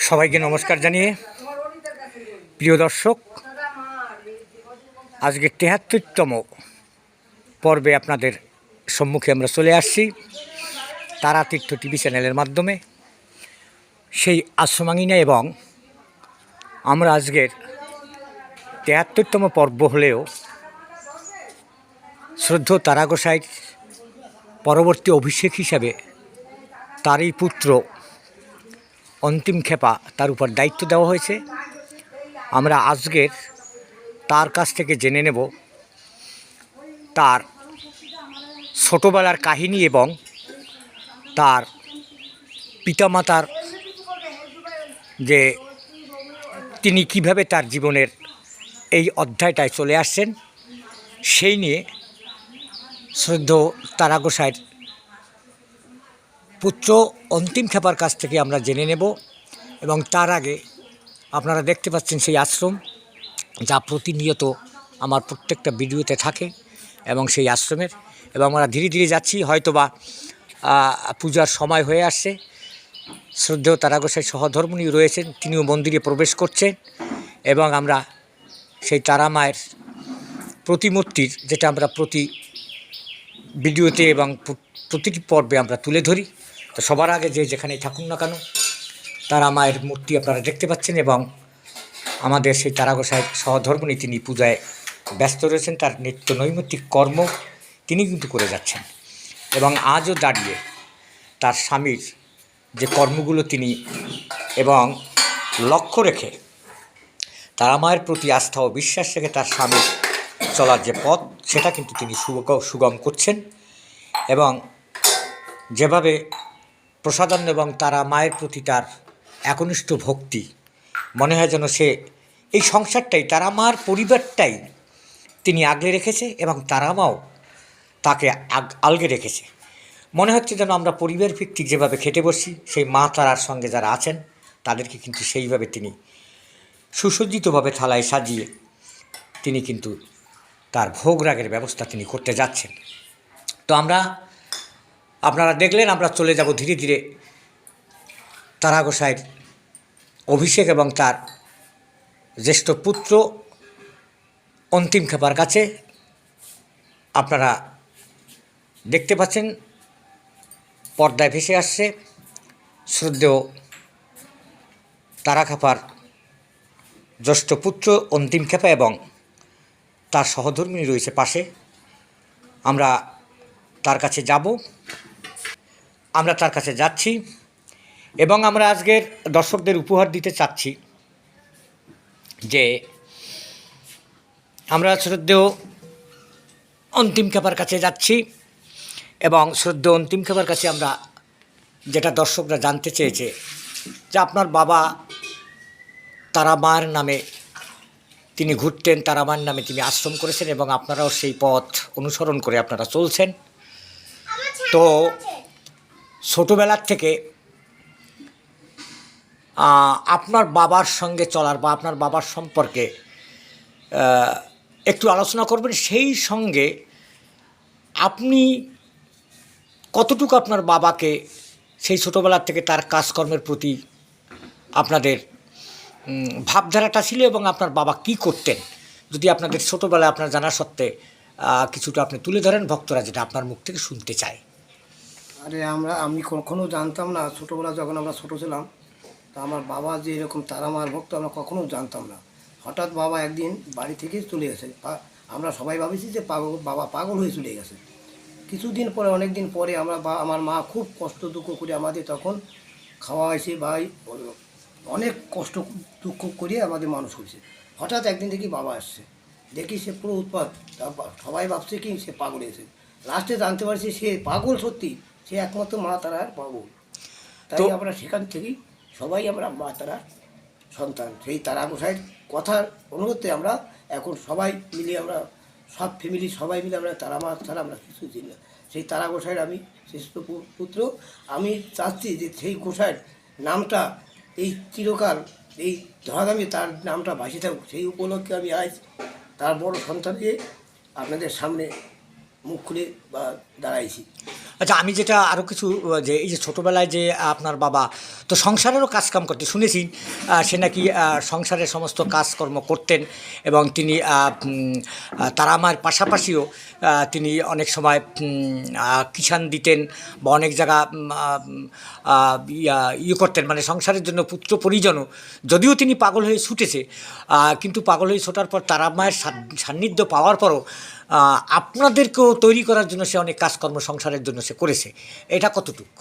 সবাইকে নমস্কার জানিয়ে প্রিয় দর্শক, আজকে ৭৩তম পর্বে আপনাদের সম্মুখে আমরা চলে আসছি তারাতীর্থ টিভি চ্যানেলের মাধ্যমে। সেই আশ্রমাঙ্গিনা এবং আমরা আজকের ৭৩তম পর্ব হলেও শ্রদ্ধেয় তারা গোসাইয়ের পরবর্তী অভিষেক হিসাবে তারই পুত্র অন্তিম খেপা তার উপর দায়িত্ব দেওয়া হয়েছে। আমরা আজকের তার কাছ থেকে জেনে নেব তার ছোটোবেলার কাহিনী এবং তার পিতামাতার যে তিনি কিভাবে তার জীবনের এই অধ্যায়টায় চলে আসছেন সেই নিয়ে শ্রদ্ধেয় তারা গোসাইয়ের পুত্র অন্তিম খেপার কাছ থেকে আমরা জেনে নেব। এবং তার আগে আপনারা দেখতে পাচ্ছেন সেই আশ্রম, যা প্রতিনিয়ত আমার প্রত্যেকটা ভিডিওতে থাকে এবং সেই আশ্রমের, এবং আমরা ধীরে ধীরে যাচ্ছি, হয়তোবা পূজার সময় হয়ে আসছে। শ্রদ্ধেয় তারা গোসাই সহধর্মিণী রয়েছেন, তিনিও মন্দিরে প্রবেশ করছেন এবং আমরা সেই তারা মায়ের প্রতিমূর্তির, যেটা আমরা প্রতি ভিডিওতে এবং প্রতিটি পর্বে আমরা তুলে ধরি, তো সবার আগে যে যেখানেই থাকুন না কেন তারা মায়ের মূর্তি আপনারা দেখতে পাচ্ছেন। এবং আমাদের সেই তারা গোসাইয়ের সহধর্মিণী তিনি পূজায় ব্যস্ত রয়েছেন, তার নিত্য নৈমিত্তিক কর্ম তিনি কিন্তু করে যাচ্ছেন। এবং আজও দাঁড়িয়ে তার স্বামীর যে কর্মগুলো তিনি এবং লক্ষ্য রেখে তারা মায়ের প্রতি আস্থা ও বিশ্বাস রেখে তার স্বামীর চলার যে পথ, সেটা কিন্তু তিনি সুগম করছেন। এবং যেভাবে প্রসাদান্ন এবং তারা মায়ের প্রতি তার একনিষ্ঠ ভক্তি, মনে হয় যেন সে এই সংসারটাই, তারা মার পরিবারটাই তিনি আগলে রেখেছে এবং তারা মাও তাকে আগলে রেখেছে। মনে হচ্ছে যেন আমরা পরিবার ভিত্তিক যেভাবে খেটে বসি, সেই মা তারার সঙ্গে যারা আছেন তাদেরকে কিন্তু সেইভাবে তিনি সুসজ্জিতভাবে থালায় সাজিয়ে তিনি কিন্তু তার ভোগ রাগের ব্যবস্থা তিনি করতে যাচ্ছেন। তো আপনারা দেখলেন, আমরা চলে যাব ধীরে ধীরে তারা গোসাইয়ের অভিষেক এবং তার জ্যেষ্ঠ পুত্র অন্তিম খেপার কাছে। আপনারা দেখতে পাচ্ছেন পর্দায় ভেসে আসছে শ্রদ্ধেয় তারা খেপার জ্যেষ্ঠ পুত্র অন্তিম খেপা এবং তার সহধর্মিণী রয়েছে পাশে। আমরা তার কাছে যাব, আমরা তার কাছে যাচ্ছি এবং আমরা আজকের দর্শকদের উপহার দিতে চাচ্ছি যে আমরা শ্রদ্ধেয় অন্তিম খেপার কাছে যাচ্ছি এবং শ্রদ্ধেয় অন্তিম খেপার কাছে আমরা যেটা দর্শকরা জানতে চেয়েছে যে আপনার বাবা তারা মার নামে তিনি ঘুরতেন, তারা মার নামে তিনি আশ্রম করেছেন এবং আপনারাও সেই পথ অনুসরণ করে আপনারা চলছেন। তো ছোটোবেলার থেকে আপনার বাবার সঙ্গে চলার বা আপনার বাবার সম্পর্কে একটু আলোচনা করবেন। সেই সঙ্গে আপনি কতটুকু আপনার বাবাকে সেই ছোটোবেলার থেকে তার কাজকর্মের প্রতি আপনাদের ভাবধারাটা ছিল এবং আপনার বাবা কি করতেন, যদি আপনাদের ছোটোবেলায় আপনার জানা সত্ত্বে কিছুটা আপনি তুলে ধরেন, ভক্তরা যেটা আপনার মুখ থেকে শুনতে চায়। আরে আমি কখনো জানতাম না, ছোটোবেলা যখন আমরা ছোটো ছিলাম, তা আমার বাবা যে এরকম তারা মার ভক্ত আমরা কখনো জানতাম না। হঠাৎ বাবা একদিন বাড়ি থেকে চলে গেছে। আমরা সবাই ভাবেছি যে বাবা পাগল হয়ে চলে গেছে। কিছুদিন পরে, অনেক দিন পরে আমার মা খুব কষ্ট দুঃখ করে আমাদের তখন খাওয়া হয়েছে, ভাই অনেক কষ্ট দুঃখ করে আমাদের মানুষ হয়েছে। হঠাৎ একদিন দেখি বাবা আসছে, দেখি সে পুরো উৎপাত। সবাই ভাবছে কি সে পাগল হয়েছে। লাস্টে জানতে পারছি সে পাগল, সত্যি সে একমাত্র মা তারার পাগল। তাই আমরা সেখান থেকেই সবাই আমরা মা তারার সন্তান। সেই তারা গোসাইয়ের কথার অনুরোধে আমরা এখন সবাই মিলে, আমরা সব ফ্যামিলি সবাই মিলে আমরা তারা মা ছাড়া আমরা কিছু চিনি না। সেই তারা গোসাইয়ের আমি শ্রেষ্ঠ পুত্র। আমি চাচ্ছি যে সেই গোসাইয়ের নামটা এই চিরকাল, এই ধরাধামে তার নামটা ভাসে থাকুক। সেই উপলক্ষে আমি আজ তার বড় সন্তানকে আপনাদের সামনে মুখ খুলে বা দাঁড়াইছি। আচ্ছা, আমি যেটা আরও কিছু যে এই যে ছোটোবেলায় যে আপনার বাবা তো সংসারেরও কাজকাম করতে শুনেছি, সে নাকি সংসারের সমস্ত কাজকর্ম করতেন এবং তিনি তারা আমার পাশাপাশিও তিনি অনেক সময় কিষাণ দিতেন বা অনেক জায়গা ইয়ে করতেন, মানে সংসারের জন্য পুত্র পরিজনও, যদিও তিনি পাগল হয়ে ছুটেছে, কিন্তু পাগল হয়ে ছোটার পর তারা মায়ের সান্নিধ্য পাওয়ার পরও আপনাদেরকেও তৈরি করার জন্য সে অনেক কাজকর্ম সংসারের জন্য সে করেছে। এটা কতটুকু?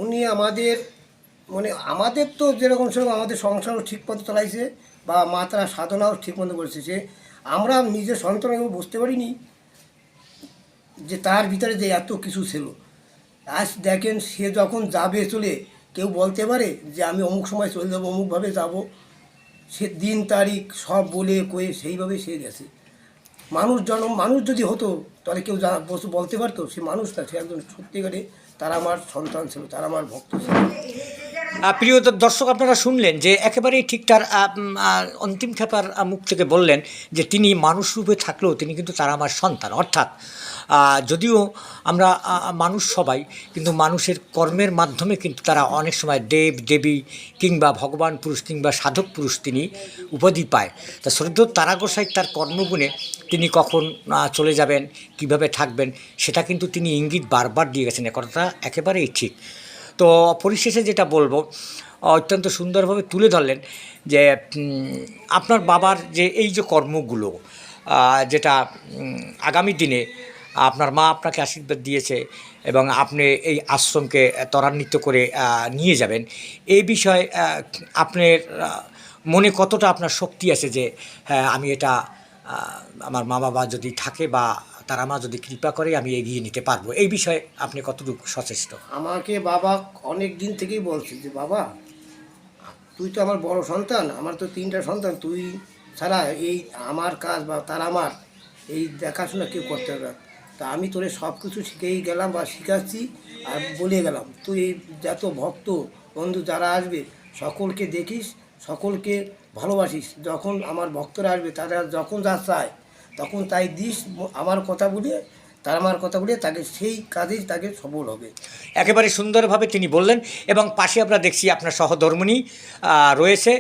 উনি আমাদের মানে আমাদের তো যেরকম সেরকম আমাদের সংসারও ঠিক মতো চালাইছে, বা মা তারা সাধনাও ঠিক মতো করেছে। সে আমরা নিজের সন্তানকে বুঝতে পারিনি যে তার ভিতরে যে এত কিছু ছিল। আজ দেখেন সে যখন যাবে চলে, কেউ বলতে পারে যে আমি অমুক সময় চলে যাবো, অমুকভাবে যাব? সে দিন তারিখ সব বলে কয়ে সেইভাবে সে গেছে। মানুষ যদি হতো তাহলে কেউ বলতে পারতো সে মানুষ না, সে একজন সত্যিকারে তারা আমার সন্তান ছিল, তারা আমার ভক্ত ছিল। প্রিয় দর্শক, আপনারা শুনলেন যে একেবারেই ঠিক তার অন্তিম খেপার মুখ থেকে বললেন যে তিনি মানুষ রূপে থাকলেও তিনি কিন্তু তারা আমার সন্তান। অর্থাৎ যদিও আমরা মানুষ সবাই, কিন্তু মানুষের কর্মের মাধ্যমে কিন্তু তারা অনেক সময় দেব দেবী কিংবা ভগবান পুরুষ কিংবা সাধক পুরুষ তিনি উপাধি পায়। তা শ্রদ্ধেয় তারা গোসাই তার কর্মগুণে তিনি কখন চলে যাবেন, কিভাবে থাকবেন, সেটা কিন্তু তিনি ইঙ্গিত বারবার দিয়ে গেছেন। এ কথাটা একেবারেই ঠিক। তো পরিশেষে যেটা বলবো, অত্যন্ত সুন্দরভাবে তুলে ধরলেন যে আপনার বাবার যে এই যে কর্মগুলো, যেটা আগামী দিনে আপনার মা আপনাকে আশীর্বাদ দিয়েছে এবং আপনি এই আশ্রমকে ত্বরান্বিত করে নিয়ে যাবেন, এই বিষয়ে আপনার মনে কতটা আপনার শক্তি আছে যে হ্যাঁ, আমি এটা আমার মা বাবা যদি থাকে বা তারা মা যদি কৃপা করে আমি এগিয়ে নিতে পারবো, এই বিষয়ে আপনি কতটুকু সচেষ্ট? আমাকে বাবা অনেক দিন থেকেই বলছে যে বাবা, তুই তো আমার বড় সন্তান, আমার তো 3টা সন্তান, তুই ছাড়া এই আমার কাজ বা তার আমার এই দেখাশোনা কেউ করতে পারবে না। তা আমি তোরে সব কিছু শিখেই গেলাম বা শিখাচ্ছি, আর বলে গেলাম তুই এই যত ভক্ত বন্ধু যারা আসবে সকলকে দেখিস, সকলকে ভালোবাসিস। যখন আমার ভক্তরা আসবে তারা যখন যা চায় তখন তাই দিস, আমার কথা বলে তার আমার কথা বলে তাকে সেই কাজেই তাকে সফল হবে। একেবারে সুন্দরভাবে তিনি বললেন। এবং পাশে আমরা দেখছি আপনার সহধর্মিণী রয়েছে।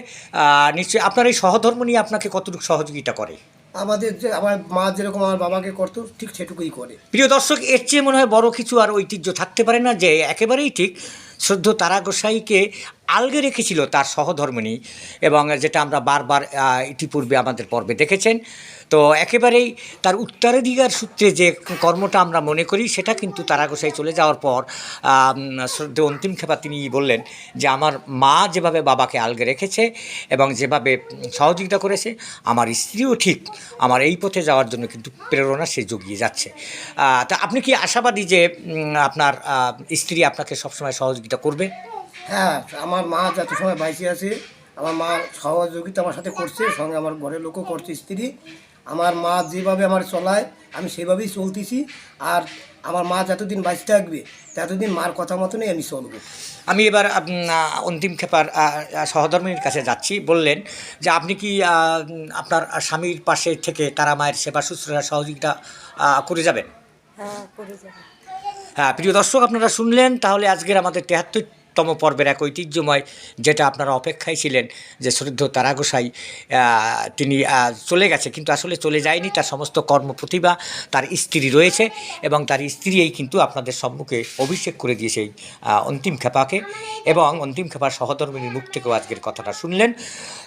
নিশ্চয়ই আপনার এই সহধর্মিণী আপনাকে কতটুকু সহযোগিতা করে? আমাদের যে আমার মা যেরকম আমার বাবাকে করতো ঠিক সেটুকুই করে। প্রিয় দর্শক, এর চেয়ে মনে হয় বড় কিছু আর ঐতিহ্য থাকতে পারে না, যে একেবারেই ঠিক শ্রদ্ধেয় তারা গোসাইকে আলগে রেখেছিল তার সহধর্মিণী, এবং যেটা আমরা বারবার ইতিপূর্বে আমাদের পর্বে দেখেছেন। তো একেবারেই তার উত্তরাধিকার সূত্রে যে কর্মটা আমরা মনে করি, সেটা কিন্তু তারা গোসাই চলে যাওয়ার পর শ্রদ্ধেয় অন্তিম খেপা তিনি বললেন যে আমার মা যেভাবে বাবাকে আলগে রেখেছে এবং যেভাবে সহযোগিতা করেছে, আমার স্ত্রীও ঠিক আমার এই পথে যাওয়ার জন্য কিন্তু প্রেরণা সে জুগিয়ে যাচ্ছে। তা আপনি কি আশাবাদী যে আপনার স্ত্রী আপনাকে সবসময় সহযোগিতা করবে? হ্যাঁ, আমার মা যত সময় বাইসে আছে আমার মা সহযোগিতা আমার সাথে করছে, সঙ্গে আমার ঘরের লোকও করছে। স্ত্রী আমার মা যেভাবে আমার চলায় আমি সেভাবেই চলতেছি, আর আমার মা যতদিন বাইসে থাকবে ততদিন মার কথা মতনই আমি চলবো। আমি এবার অন্তিম খেপার সহধর্মিনীর কাছে যাচ্ছি। বললেন যে আপনি কি আপনার স্বামীর পাশে থেকে তারা মায়ের সেবা শুশ্রূষা সহযোগিতা করে যাবেন? হ্যাঁ, করে যাবে। হ্যাঁ, প্রিয় দর্শক, আপনারা শুনলেন তাহলে আজকের আমাদের ৭৩তম পর্বের এক ঐতিহ্যময়, যেটা আপনারা অপেক্ষায় ছিলেন যে শ্রদ্ধেয় তারা গোসাই তিনি চলে গেছে, কিন্তু আসলে চলে যায়নি। তার সমস্ত কর্ম প্রতিভা তার স্ত্রী রয়েছে এবং তার স্ত্রীই কিন্তু আপনাদের সম্মুখে অভিষেক করে দিয়েছে এই অন্তিম খেপাকে, এবং অন্তিম খেপার সহধর্মিনীর মুখ থেকেও আজকের কথাটা শুনলেন।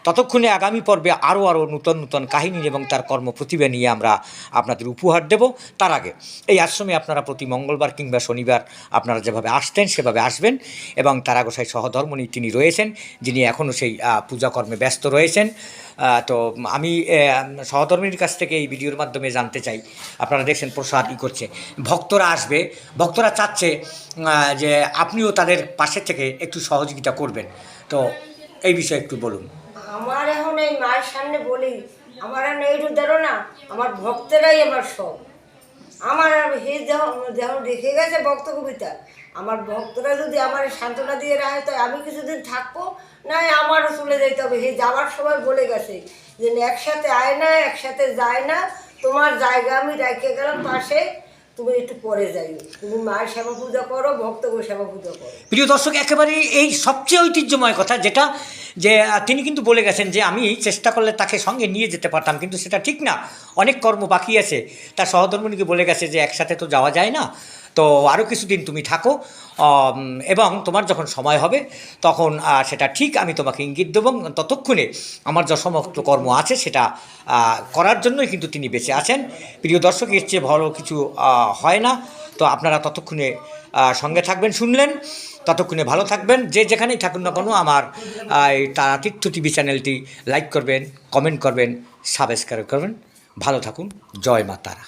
ততক্ষণে আগামী পর্বে আরও নূতন নূতন কাহিনী এবং তার কর্ম প্রতিভা নিয়ে আমরা আপনাদের উপহার দেব। তার আগে এই আশ্রমে আপনারা প্রতি মঙ্গলবার কিংবা শনিবার আপনারা যেভাবে আসতেন সেভাবে আসবেন, এবং তারা গোসাই সহধর্মিণী তিনি রয়েছেন, যিনি এখনও সেই পূজাকর্মে ব্যস্ত রয়েছেন। তো আমি সহধর্মিণীর কাছ থেকে এই ভিডিওর মাধ্যমে জানতে চাই, আপনারা দেখছেন প্রসাদ করছে, ভক্তরা আসবে, ভক্তরা চাচ্ছে যে আপনিও তাদের পাশে থেকে একটু সহযোগিতা করবেন। তো এই বিষয়ে একটু বলুন। আমার এখন এই মায়ের সামনে বলি, আমার আর এই ধরো না, আমার ভক্তেরাই আমার সব। আমার হে যেমন রেখে গেছে ভক্ত কবিতা, আমার ভক্তরা যদি আমার সান্ত্বনা দিয়ে রাখে তো আমি কিছুদিন থাকবো, না আমারও চলে যেতে হবে। হে যাওয়ার সময় বলে গেছে যে একসাথে আয় না, একসাথে যায় না, তোমার জায়গা আমি রেখে গেলাম পাশে, তুমি একটু পরে যাই, তুমি মায়ের সেবা পূজা করো, ভক্তকে সেবা পূজা করো। প্রিয় দর্শক, একেবারে এই সবচেয়ে ঐতিহ্যময় কথা যেটা যে তিনি কিন্তু বলে গেছেন যে আমি চেষ্টা করলে তাকে সঙ্গে নিয়ে যেতে পারতাম, কিন্তু সেটা ঠিক না, অনেক কর্ম বাকি আছে। তার সহধর্মিণীকে বলে গেছে যে একসাথে তো যাওয়া যায় না, তো আরও কিছুদিন তুমি থাকো, এবং তোমার যখন সময় হবে তখন সেটা ঠিক আমি তোমাকে ইঙ্গিত দেবো। ততক্ষণে আমার যা সমস্ত কর্ম আছে সেটা করার জন্যই কিন্তু তিনি বেঁচে আছেন। প্রিয় দর্শক, এর চেয়ে ভালো কিছু হয় না। তো আপনারা ততক্ষণে সঙ্গে থাকবেন, শুনলেন, ততক্ষণে ভালো থাকবেন। যে যেখানেই থাকুন না কেন আমার এই তারা তীর্থ টিভি চ্যানেলটি লাইক করবেন, কমেন্ট করবেন, সাবস্ক্রাইব করবেন। ভালো থাকুন। জয় মা তারা।